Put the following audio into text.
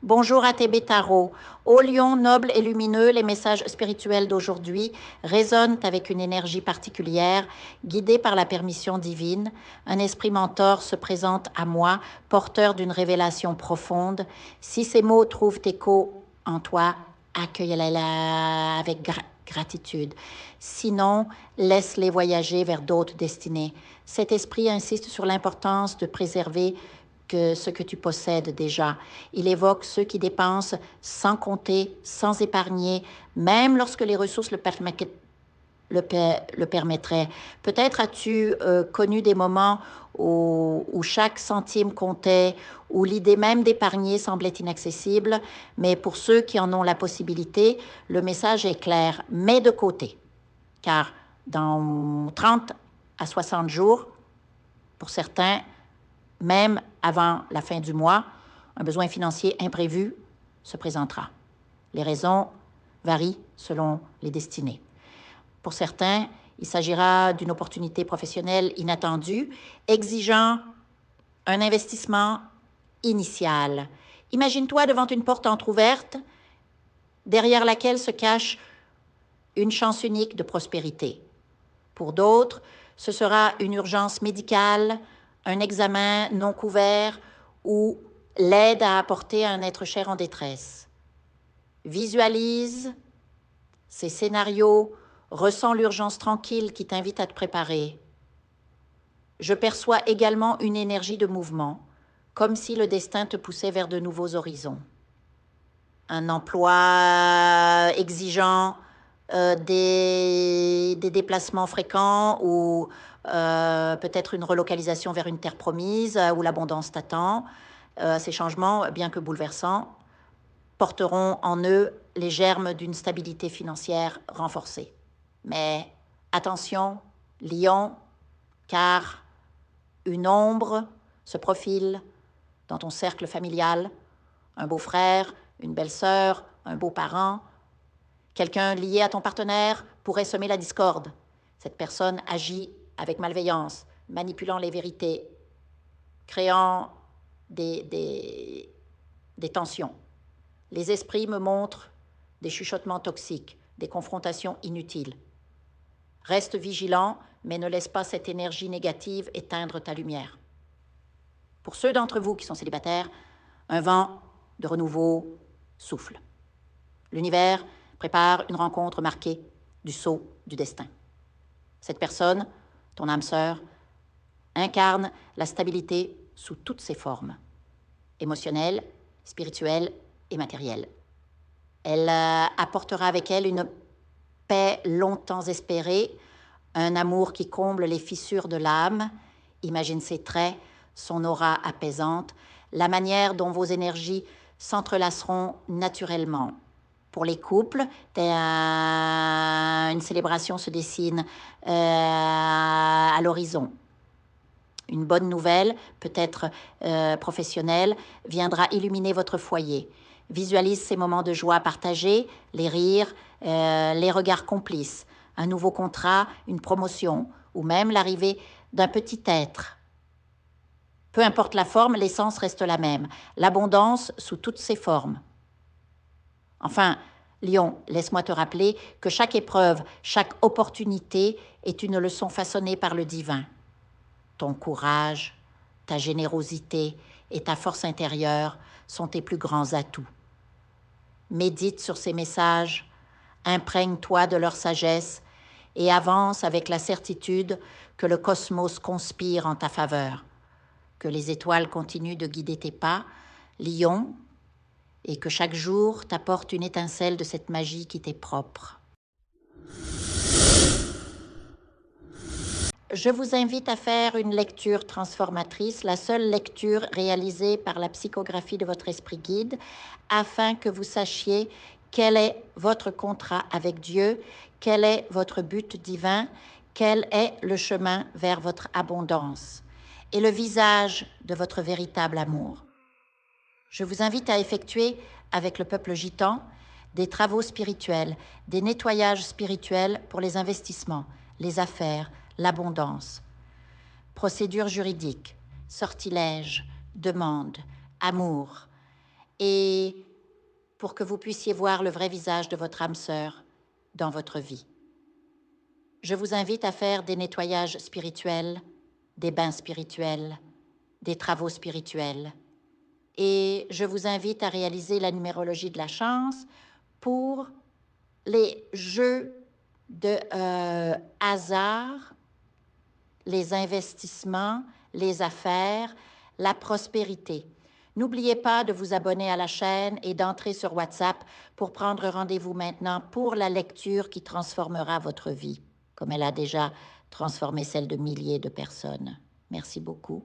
Bonjour à tes Tarot. Ô lion noble et lumineux, les messages spirituels d'aujourd'hui résonnent avec une énergie particulière, guidée par la permission divine. Un esprit mentor se présente à moi, porteur d'une révélation profonde. Si ces mots trouvent écho en toi, accueille-les avec gratitude. Sinon, laisse-les voyager vers d'autres destinées. Cet esprit insiste sur l'importance de préserver ce que tu possèdes déjà. Il évoque ceux qui dépensent sans compter, sans épargner, même lorsque les ressources le permettraient. Peut-être as-tu connu des moments où chaque centime comptait, où l'idée même d'épargner semblait inaccessible, mais pour ceux qui en ont la possibilité, le message est clair, mets de côté, car dans 30 à 60 jours, pour certains, même avant la fin du mois, un besoin financier imprévu se présentera. Les raisons varient selon les destinées. Pour certains, il s'agira d'une opportunité professionnelle inattendue, exigeant un investissement initial. Imagine-toi devant une porte entr'ouverte, derrière laquelle se cache une chance unique de prospérité. Pour d'autres, ce sera une urgence médicale, un examen non couvert ou l'aide à apporter à un être cher en détresse. Visualise ces scénarios, ressens l'urgence tranquille qui t'invite à te préparer. Je perçois également une énergie de mouvement, comme si le destin te poussait vers de nouveaux horizons. Un emploi exigeant, des déplacements fréquents ou peut-être une relocalisation vers une terre promise où l'abondance t'attend. Ces changements, bien que bouleversants, porteront en eux les germes d'une stabilité financière renforcée. Mais attention, lion, car une ombre se profile dans ton cercle familial, un beau-frère, une belle-sœur, un beau-parent. Quelqu'un lié à ton partenaire pourrait semer la discorde. Cette personne agit avec malveillance, manipulant les vérités, créant des tensions. Les esprits me montrent des chuchotements toxiques, des confrontations inutiles. Reste vigilant, mais ne laisse pas cette énergie négative éteindre ta lumière. Pour ceux d'entre vous qui sont célibataires, un vent de renouveau souffle. L'univers prépare une rencontre marquée du sceau du destin. Cette personne, ton âme sœur, incarne la stabilité sous toutes ses formes, émotionnelle, spirituelle et matérielle. Elle apportera avec elle une paix longtemps espérée, un amour qui comble les fissures de l'âme. Imagine ses traits, son aura apaisante, la manière dont vos énergies s'entrelaceront naturellement. Pour les couples, une célébration se dessine à l'horizon. Une bonne nouvelle, peut-être professionnelle, viendra illuminer votre foyer. Visualise ces moments de joie partagés, les rires, les regards complices, un nouveau contrat, une promotion, ou même l'arrivée d'un petit être. Peu importe la forme, l'essence reste la même, l'abondance sous toutes ses formes. Enfin, Lion, laisse-moi te rappeler que chaque épreuve, chaque opportunité est une leçon façonnée par le divin. Ton courage, ta générosité et ta force intérieure sont tes plus grands atouts. Médite sur ces messages, imprègne-toi de leur sagesse et avance avec la certitude que le cosmos conspire en ta faveur, que les étoiles continuent de guider tes pas, Lion, et que chaque jour t'apporte une étincelle de cette magie qui t'est propre. Je vous invite à faire une lecture transformatrice, la seule lecture réalisée par la psychographie de votre esprit guide, afin que vous sachiez quel est votre contrat avec Dieu, quel est votre but divin, quel est le chemin vers votre abondance et le visage de votre véritable amour. Je vous invite à effectuer avec le peuple gitan des travaux spirituels, des nettoyages spirituels pour les investissements, les affaires, l'abondance. Procédures juridiques, sortilèges, demandes, amour. et pour que vous puissiez voir le vrai visage de votre âme sœur dans votre vie. Je vous invite à faire des nettoyages spirituels, des bains spirituels, des travaux spirituels. Et je vous invite à réaliser la numérologie de la chance pour les jeux de hasard, les investissements, les affaires, la prospérité. N'oubliez pas de vous abonner à la chaîne et d'entrer sur WhatsApp pour prendre rendez-vous maintenant pour la lecture qui transformera votre vie, comme elle a déjà transformé celle de milliers de personnes. Merci beaucoup.